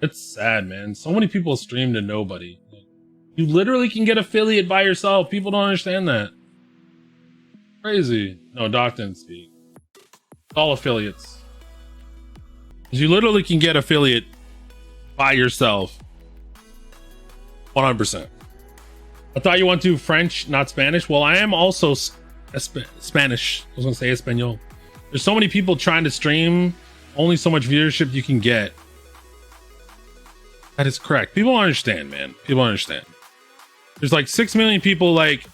It's sad, man. So many people stream to nobody. You literally can get affiliate by yourself. People don't understand that. Crazy. No, Doc didn't speak. All affiliates. You literally can get affiliate by yourself. 100%. I thought you want to do French, not Spanish. Well, I am also Spanish. I was gonna say Espanol. There's so many people trying to stream. Only so much viewership you can get. That is correct. People understand, man. People understand. There's like 6 million people, like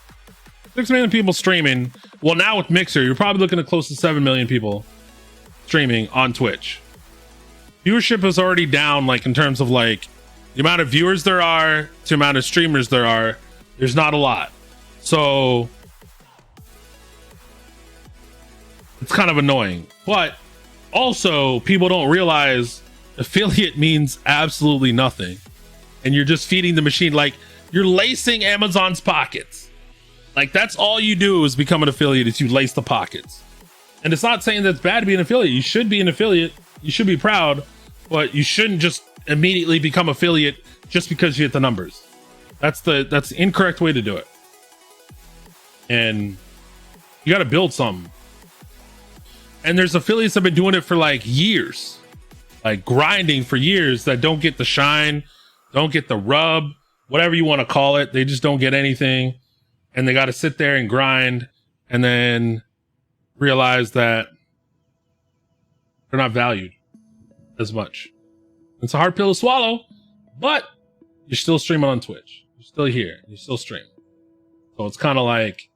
6 million people streaming. Well, now with Mixer, you're probably looking at close to 7 million people streaming on Twitch. Viewership is already down, like in terms of like the amount of viewers there are to the amount of streamers there are. There's not a lot. So it's kind of annoying. But also, people don't realize affiliate means absolutely nothing. And you're just feeding the machine. Like, you're lacing Amazon's pockets. Like, that's all you do is become an affiliate, is you lace the pockets. And it's not saying that it's bad to be an affiliate. You should be an affiliate. You should be proud. But you shouldn't just immediately become affiliate just because you hit the numbers. That's the incorrect way to do it. And you got to build something. And there's affiliates that have been doing it for like years, like grinding for years, that don't get the shine, don't get the rub, whatever you want to call it. They just don't get anything. And they got to sit there and grind and then realize that they're not valued as much. It's a hard pill to swallow, but you're still streaming on Twitch. You're still here. You still stream. So it's kind of like,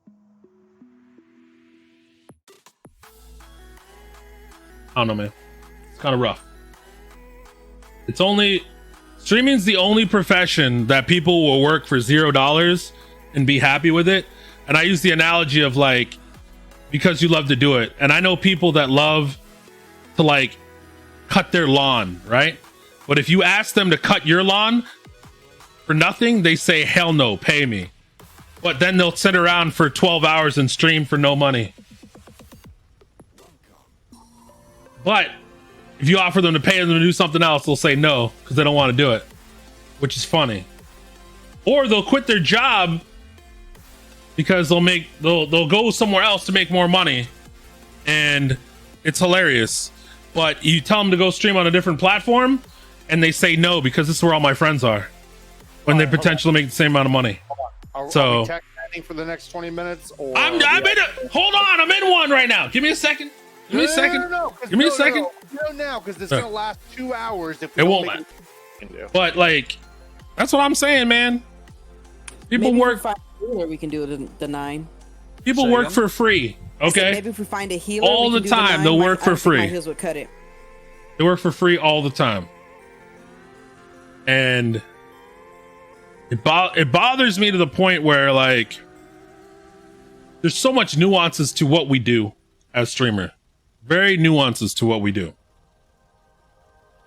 I don't know, man. It's kind of rough. Streaming's the only profession that people will work for $0 and be happy with it. And I use the analogy of like, because you love to do it. And I know people that love to like cut their lawn, right? But if you ask them to cut your lawn for nothing, they say, hell no, pay me. But then they'll sit around for 12 hours and stream for no money. But if you offer them to pay them to do something else, they'll say no because they don't want to do it, which is funny. Or they'll quit their job because they'll go somewhere else to make more money, and it's hilarious. But you tell them to go stream on a different platform, and they say no because this is where all my friends are, when they potentially make the same amount of money. Are we tech chatting for the next 20 minutes? Or I'm in one right now. Give me a second. Give me a second. Give me a second. No, now, because it's gonna last 2 hours. If it won't. But like, that's what I'm saying, man. People maybe work. Healer, we can do the 9. People work for free. Okay. Maybe if we find a healer all the time, they'll work for free. Heels would cut it. They work for free all the time, and it bothers me to the point where like, there's so much nuances to what we do as streamer. Very nuances to what we do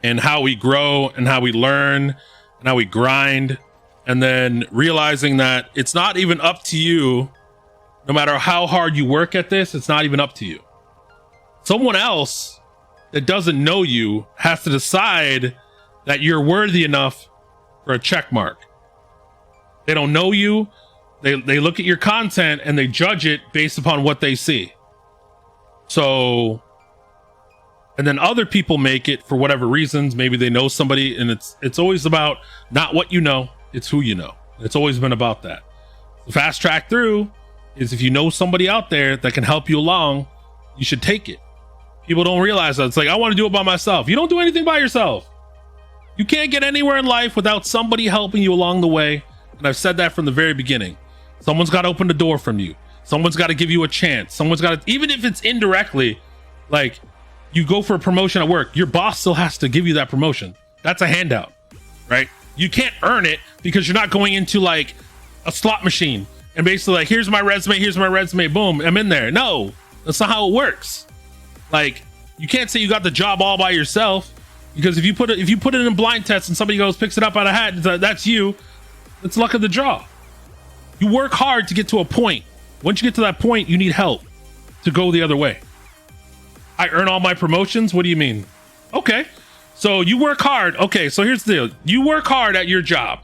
and how we grow and how we learn and how we grind, and then realizing that it's not even up to you. No matter how hard you work at this, it's not even up to you. Someone else that doesn't know you has to decide that you're worthy enough for a check mark. They don't know you. They look at your content and they judge it based upon what they see. So, and then other people make it for whatever reasons. Maybe they know somebody, and it's always about not what you know, it's who you know. It's always been about that. The fast track through is if you know somebody out there that can help you along, you should take it. People don't realize that. It's like, I want to do it by myself. You don't do anything by yourself. You can't get anywhere in life without somebody helping you along the way. And I've said that from the very beginning. Someone's got to open the door from you. Someone's got to give you a chance. Someone's got to, even if it's indirectly, like you go for a promotion at work, your boss still has to give you that promotion. That's a handout, right? You can't earn it because you're not going into like a slot machine and basically like, here's my resume, boom, I'm in there. No, that's not how it works. Like, you can't say you got the job all by yourself, because if you put it in a blind test and somebody goes, picks it up out of a hat, that's you. It's luck of the draw. You work hard to get to a point. Once you get to that point, you need help to go the other way. I earn all my promotions. What do you mean? Okay. So you work hard. Okay, so here's the deal. You work hard at your job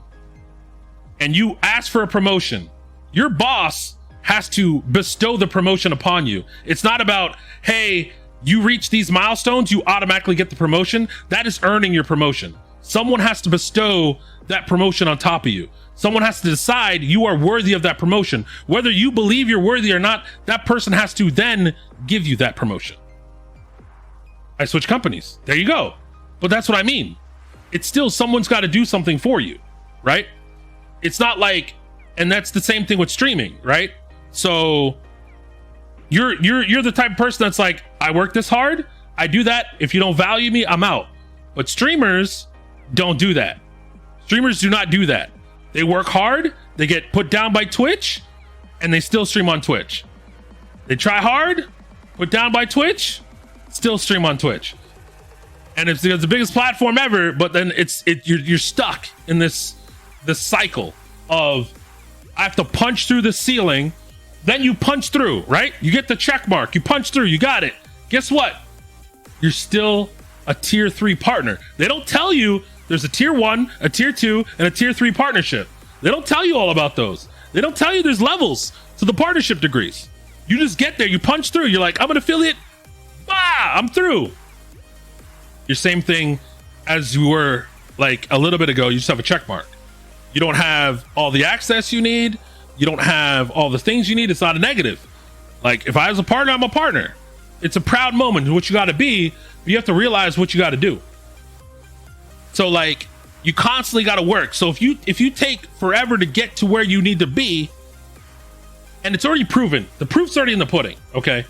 and you ask for a promotion. Your boss has to bestow the promotion upon you. It's not about, hey, you reach these milestones, you automatically get the promotion. That is earning your promotion. Someone has to bestow that promotion on top of you. Someone has to decide you are worthy of that promotion. Whether you believe you're worthy or not, that person has to then give you that promotion. I switch companies. There you go. But that's what I mean. It's still someone's got to do something for you, right? It's not like, and that's the same thing with streaming, right? So you're the type of person that's like, I work this hard, I do that. If you don't value me, I'm out. But streamers don't do that. Streamers do not do that. They work hard, they get put down by Twitch, and they still stream on Twitch. They try hard, put down by Twitch, still stream on Twitch. And it's the biggest platform ever, but then you're stuck in this cycle of, I have to punch through the ceiling, then you punch through, right? You get the check mark, you punch through, you got it. Guess what? You're still a tier 3 partner. They don't tell you there's a tier 1, a tier 2, and a tier 3 partnership. They don't tell you all about those. They don't tell you there's levels to the partnership degrees. You just get there, you punch through, you're like, I'm an affiliate, I'm through. Your same thing as you were like a little bit ago, you just have a check mark. You don't have all the access you need. You don't have all the things you need. It's not a negative. Like, if I was a partner, I'm a partner. It's a proud moment, what you got to be, but you have to realize what you got to do. So like, you constantly got to work. So if you take forever to get to where you need to be, and it's already proven, the proof's already in the pudding. Okay.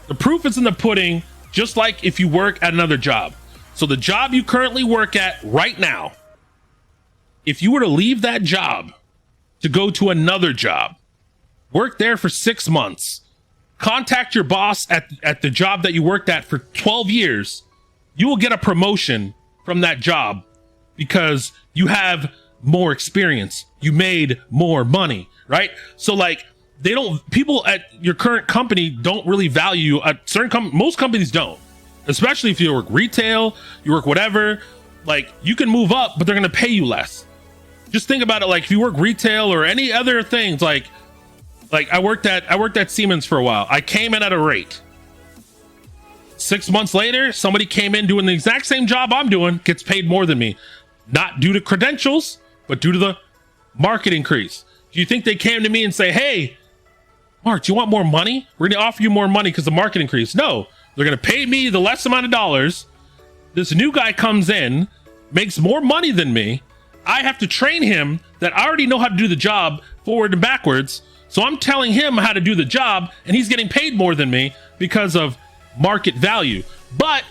The proof is in the pudding, just like if you work at another job. So the job you currently work at right now, if you were to leave that job to go to another job, work there for 6 months, contact your boss at the job that you worked at for 12 years, you will get a promotion from that job because you have more experience. You made more money, right? So like, people at your current company don't really value most companies don't, especially if you work retail, you work whatever, like you can move up, but they're going to pay you less. Just think about it. Like if you work retail or any other things, like I worked at Siemens for a while. I came in at a rate. 6 months later, somebody came in doing the exact same job I'm doing, gets paid more than me, not due to credentials, but due to the market increase. Do you think they came to me and say, hey, Mark, do you want more money? We're going to offer you more money because the market increased. No, they're going to pay me the less amount of dollars. This new guy comes in, makes more money than me. I have to train him that I already know how to do the job forward and backwards. So I'm telling him how to do the job and he's getting paid more than me because of market value. But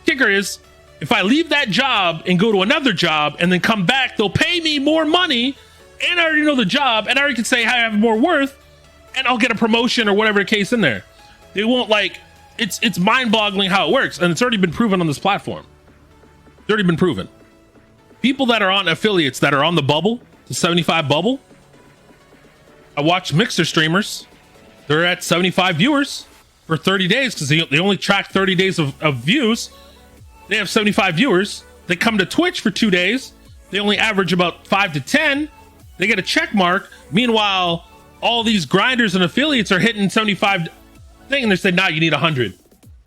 kicker is, if I leave that job and go to another job and then come back, they'll pay me more money and I already know the job and I already can say I have more worth and I'll get a promotion or whatever the case in there. They won't it's mind-boggling how it works, and it's already been proven on this platform. It's already been proven. People that are on affiliates that are on the bubble, the 75 bubble, I watch Mixer streamers. They're at 75 viewers for 30 days because they only track 30 days of views. They have 75 viewers. They come to Twitch for 2 days. They only average about 5 to 10. They get a check mark. Meanwhile, all these grinders and affiliates are hitting 75 thing, and they say, now you need 100.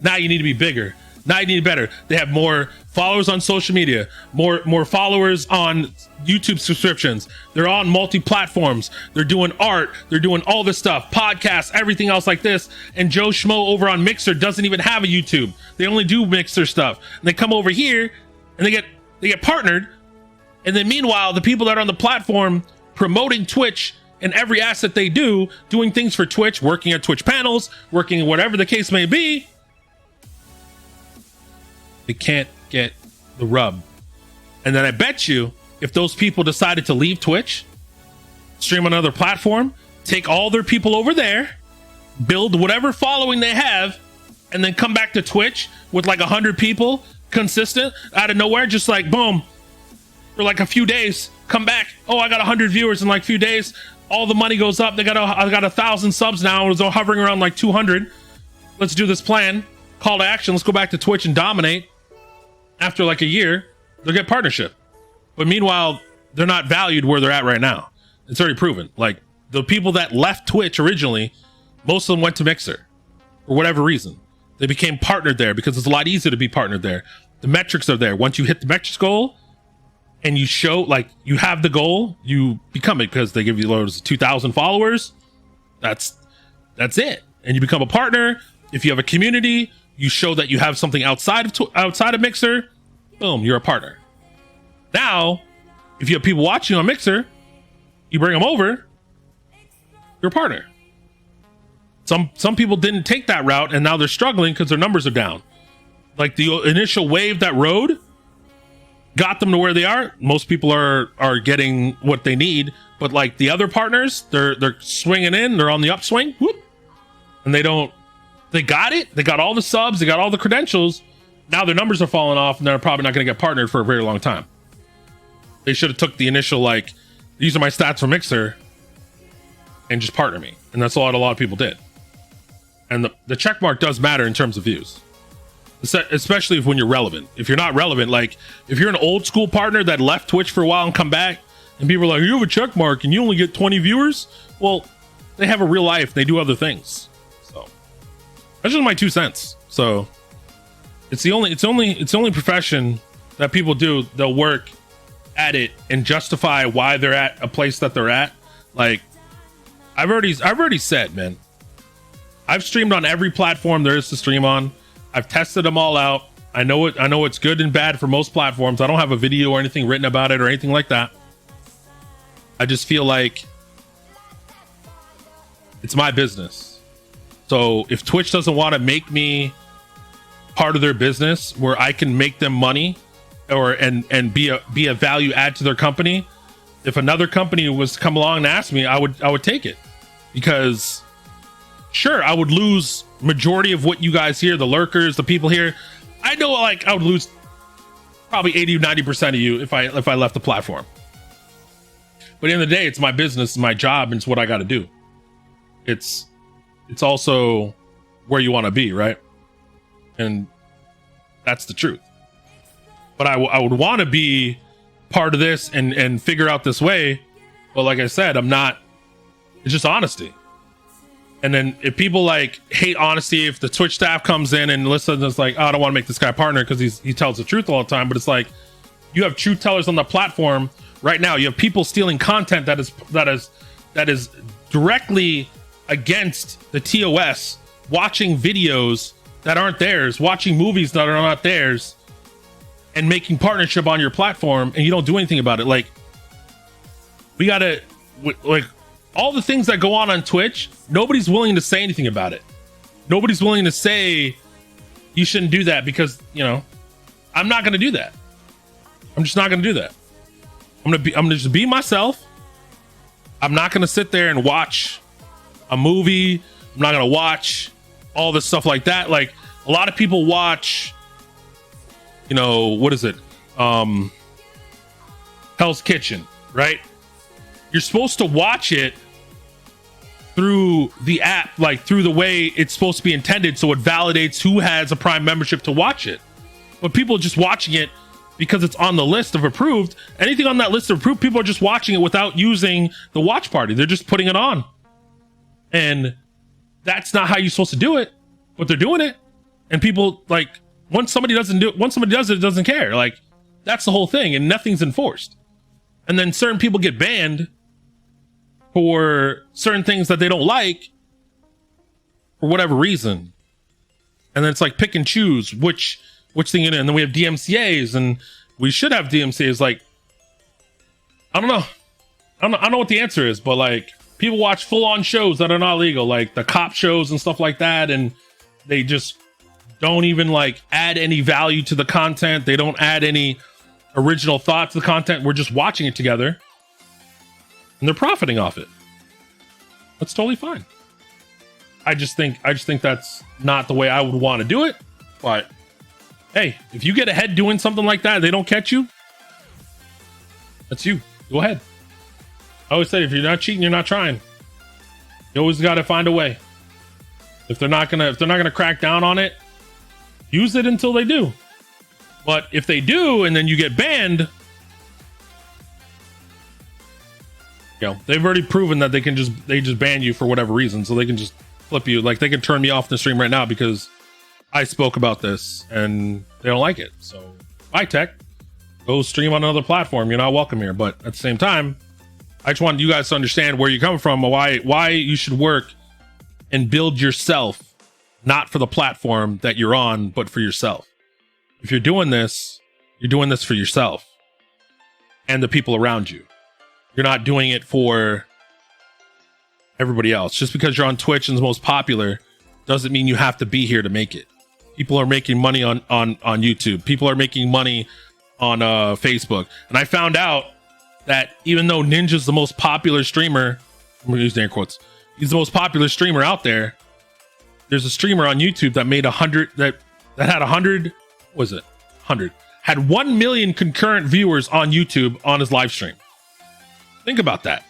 Now you need to be bigger. Now you need better. They have more followers on social media, more followers on YouTube subscriptions. They're on multi-platforms. They're doing art. They're doing all this stuff, podcasts, everything else like this. And Joe Schmo over on Mixer doesn't even have a YouTube. They only do Mixer stuff. And they come over here and they get partnered. And then meanwhile, the people that are on the platform promoting Twitch and every asset they do, doing things for Twitch, working at Twitch panels, working whatever the case may be, they can't get the rub. And then I bet you, if those people decided to leave Twitch, stream on another platform, take all their people over there, build whatever following they have, and then come back to Twitch with like 100 people consistent out of nowhere, just like boom, for like a few days, come back. Oh, I got 100 viewers in like a few days. All the money goes up. I got 1,000 subs now. It's hovering around like 200. Let's do this plan. Call to action. Let's go back to Twitch and dominate. after like a year, they'll get partnership. But meanwhile, they're not valued where they're at right now. It's already proven. Like the people that left Twitch originally, most of them went to Mixer for whatever reason. They became partnered there because it's a lot easier to be partnered there. The metrics are there. Once you hit the metrics goal and you show like you have the goal, you become it because they give you loads of 2,000 followers. That's it. And you become a partner. If you have a community, you show that you have something outside of Mixer. Boom, you're a partner. Now, if you have people watching on Mixer, you bring them over, you're a partner. Some people didn't take that route and now they're struggling because their numbers are down. Like the initial wave that rode got them to where they are. Most people are getting what they need, but like the other partners, they're swinging in, they're on the upswing, whoop, and they got it. They got all the subs, they got all the credentials. Now their numbers are falling off and they're probably not going to get partnered for a very long time. They should have took the initial, like, these are my stats for Mixer and just partner me. And that's what a lot of people did. And the check mark does matter in terms of views, especially when you're relevant. If you're not relevant, like if you're an old school partner that left Twitch for a while and come back and people are like, you have a check mark and you only get 20 viewers. Well, they have a real life. They do other things. So that's just my 2 cents. So it's the only profession that people do. They'll work at it and justify why they're at a place that they're at. Like I've already said, man, I've streamed on every platform there is to stream on. I've tested them all out. I know it's good and bad for most platforms. I don't have a video or anything written about it or anything like that. I just feel like it's my business. So if Twitch doesn't want to make me part of their business where I can make them money and be a value add to their company, if another company was to come along and ask me, I would take it. Because sure, I would lose majority of what you guys hear, the lurkers, the people here. I know, like, I would lose probably 80-90% of you if I left the platform. But at the end of the day, it's my business, it's my job, and it's what I got to do. It's also where you want to be, right? And that's the truth. But I would want to be part of this and figure out this way. But like I said, I'm not. It's just honesty. And then if people like hate honesty, if the Twitch staff comes in and listens, it's like, oh, I don't want to make this guy partner because he tells the truth all the time. But it's like you have truth tellers on the platform right now. You have people stealing content that is directly against the TOS, watching videos that aren't theirs, watching movies that are not theirs, and making partnership on your platform, and you don't do anything about it. Like, we gotta, like, all the things that go on Twitch, nobody's willing to say anything about it. Nobody's willing to say you shouldn't do that because, you know, I'm not gonna do that. I'm just not gonna do that. I'm gonna just be myself. I'm not gonna sit there and watch a movie. I'm not gonna watch all this stuff like that. Like, a lot of people watch, you know, what is it? Hell's Kitchen, right? You're supposed to watch it through the app, like through the way it's supposed to be intended, so it validates who has a Prime membership to watch it. But people are just watching it because it's on the list of approved. Anything on that list of approved, people are just watching it without using the watch party. They're just putting it on. And that's not how you're supposed to do it, but they're doing it. And people, like, once somebody does it, it doesn't care. Like, that's the whole thing, and nothing's enforced. And then certain people get banned for certain things that they don't like for whatever reason. And then it's like pick and choose which thing in it. And then we have DMCAs, and we should have DMCAs. Like, I don't know. I don't know what the answer is, but like, people watch full-on shows that are not legal, like the cop shows and stuff like that, and they just don't even like add any value to the content. They don't add any original thought to the content. We're just watching it together, and they're profiting off it. That's totally fine. I just think that's not the way I would want to do it. But hey, if you get ahead doing something like that, they don't catch you. That's you. Go ahead. I always say, if you're not cheating, you're not trying. You always got to find a way. If they're not gonna crack down on it, use it until they do. But if they do, and then you get banned, they've already proven that they just ban you for whatever reason. So they can just flip you. Like, they can turn me off the stream right now because I spoke about this and they don't like it. So bye, Tech. Go stream on another platform. You're not welcome here. But at the same time, I just wanted you guys to understand where you're coming from, why you should work and build yourself, not for the platform that you're on, but for yourself. If you're doing this for yourself and the people around you. You're not doing it for everybody else. Just because you're on Twitch and the most popular doesn't mean you have to be here to make it. People are making money on YouTube. People are making money on Facebook. And I found out that even though Ninja's the most popular streamer, I'm gonna use air quotes, he's the most popular streamer out there. There's a streamer on YouTube that made 100 that had 100, was it 100, had 1 million concurrent viewers on YouTube on his live stream. Think about that.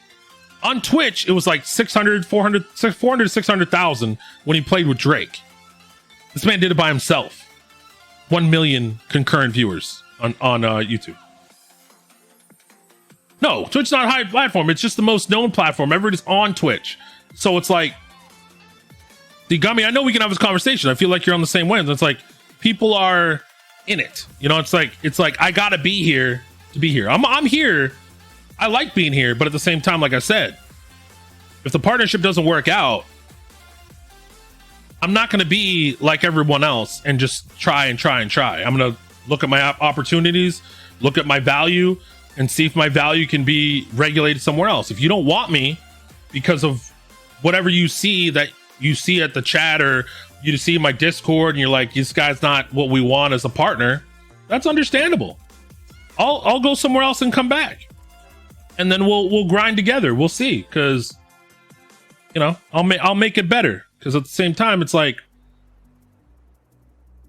On Twitch, it was like 400 to 600,000 when he played with Drake. This man did it by himself. 1 million concurrent viewers on YouTube. No, Twitch's not a high platform. It's just the most known platform. Everybody's on Twitch. So it's like, see, Gummy, I know we can have this conversation. I feel like you're on the same way. It's like, people are in it. You know, it's like I gotta be here to be here. I'm here. I like being here, but at the same time, like I said, if the partnership doesn't work out, I'm not going to be like everyone else and just try. I'm going to look at my opportunities, look at my value, and see if my value can be regulated somewhere else. If you don't want me because of whatever you see at the chat, or you see my Discord and you're like, this guy's not what we want as a partner, that's understandable. I'll go somewhere else and come back. And then we'll grind together. We'll see, because I'll make it better. Because at the same time, it's like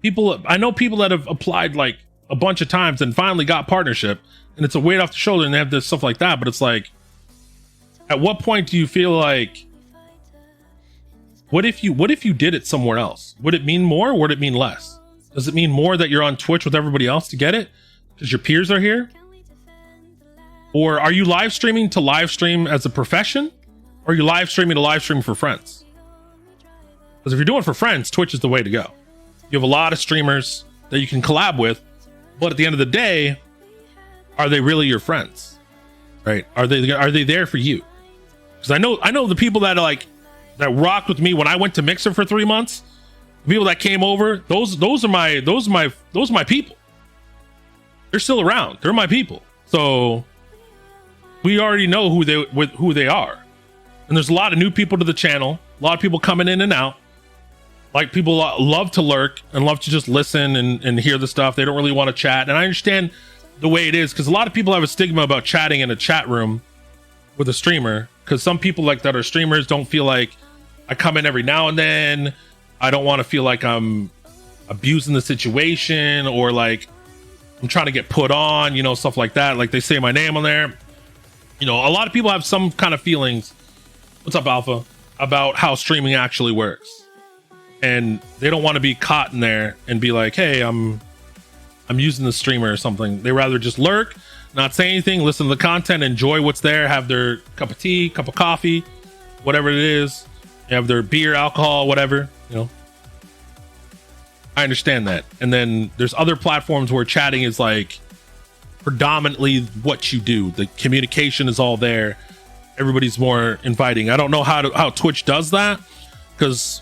I know people that have applied like a bunch of times and finally got partnership, and it's a weight off the shoulder, and they have this stuff like that. But it's like, at what point do you feel like, what if you did it somewhere else? Would it mean more, or would it mean less? Does it mean more that you're on Twitch with everybody else to get it because your peers are here? Or are you live streaming to live stream as a profession? Or are you live streaming to live stream for friends? Because if you're doing it for friends, Twitch is the way to go. You have a lot of streamers that you can collab with, but at the end of the day, are they really your friends? Right? Are they there for you? Because I know the people that are like, that rocked with me when I went to Mixer for 3 months, the people that came over, those are my people. They're still around. They're my people. So we already know who they are. And there's a lot of new people to the channel, a lot of people coming in and out. Like, people love to lurk and love to just listen and hear the stuff. They don't really want to chat. And I understand the way it is, because a lot of people have a stigma about chatting in a chat room with a streamer, because some people like that are streamers don't feel like, I come in every now and then, I don't want to feel like I'm abusing the situation, or like I'm trying to get put on, stuff like that. Like, they say my name on there. A lot of people have some kind of feelings, what's up, Alpha, about how streaming actually works. And they don't want to be caught in there and be like, hey, I'm using the streamer or something. They rather just lurk, not say anything, listen to the content, enjoy what's there, have their cup of tea, cup of coffee, whatever it is, have their beer, alcohol, whatever, I understand that. And then there's other platforms where chatting is like predominantly what you do. The communication is all there. Everybody's more inviting. I don't know how Twitch does that, because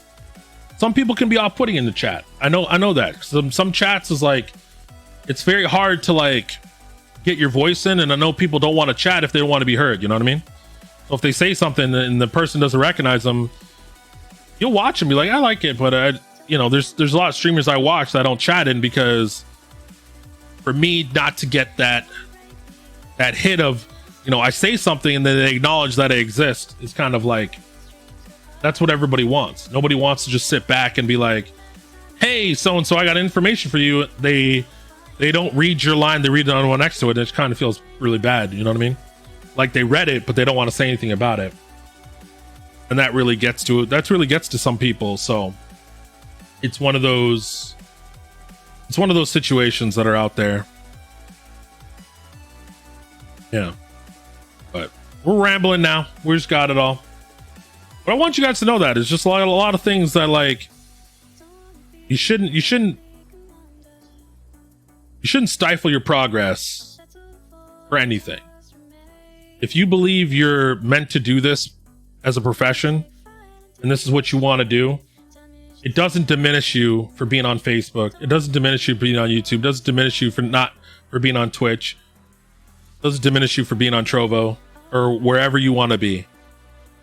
some people can be off-putting in the chat. I know that. Some chats is like, it's very hard to like get your voice in, and I know people don't want to chat if they don't want to be heard. You know what I mean? So if they say something and the person doesn't recognize them, you'll watch and be like, I like it, but there's a lot of streamers I watch that I don't chat in, because for me not to get that hit of, I say something and then they acknowledge that I exist, is kind of like, that's what everybody wants. Nobody wants to just sit back and be like, hey, so-and-so, I got information for you. They don't read your line, they read the one next to it, and it kind of feels really bad. You know what I mean? Like, they read it, but they don't want to say anything about it. And that really gets to some people. So it's one of those It's one of those situations that are out there. Yeah. But we're rambling now. We just got it all. But I want you guys to know that it's just a lot of things that like you shouldn't stifle your progress for anything. If you believe you're meant to do this as a profession and this is what you want to do, it doesn't diminish you for being on Facebook. It doesn't diminish you for being on YouTube. It doesn't diminish you for being on Twitch. It doesn't diminish you for being on Trovo or wherever you want to be.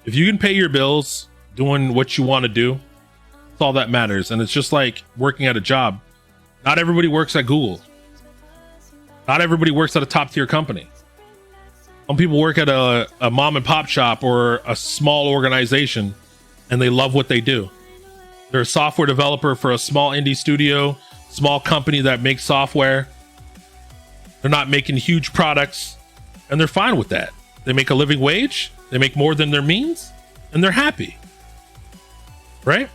If you can pay your bills doing what you want to do, that's all that matters. And it's just like working at a job. Not everybody works at Google. Not everybody works at a top tier company. Some people work at a mom and pop shop or a small organization and they love what they do. They're a software developer for a small indie studio, small company that makes software. They're not making huge products and they're fine with that. They make a living wage. They make more than their means and they're happy. Right?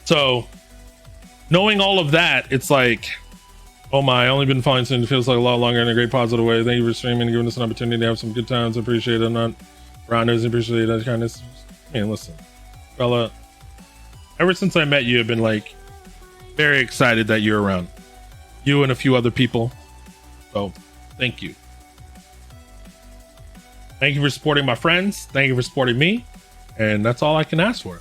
So knowing all of that, it's like, oh my, I only been following since it feels like a lot longer in a great positive way. Thank you for streaming and giving us an opportunity to have some good times. I appreciate it. Not rounders, appreciate that kindness. Man, listen, fella, ever since I met you, I've been like very excited that you're around. You and a few other people. So thank you. Thank you for supporting my friends. Thank you for supporting me. And that's all I can ask for.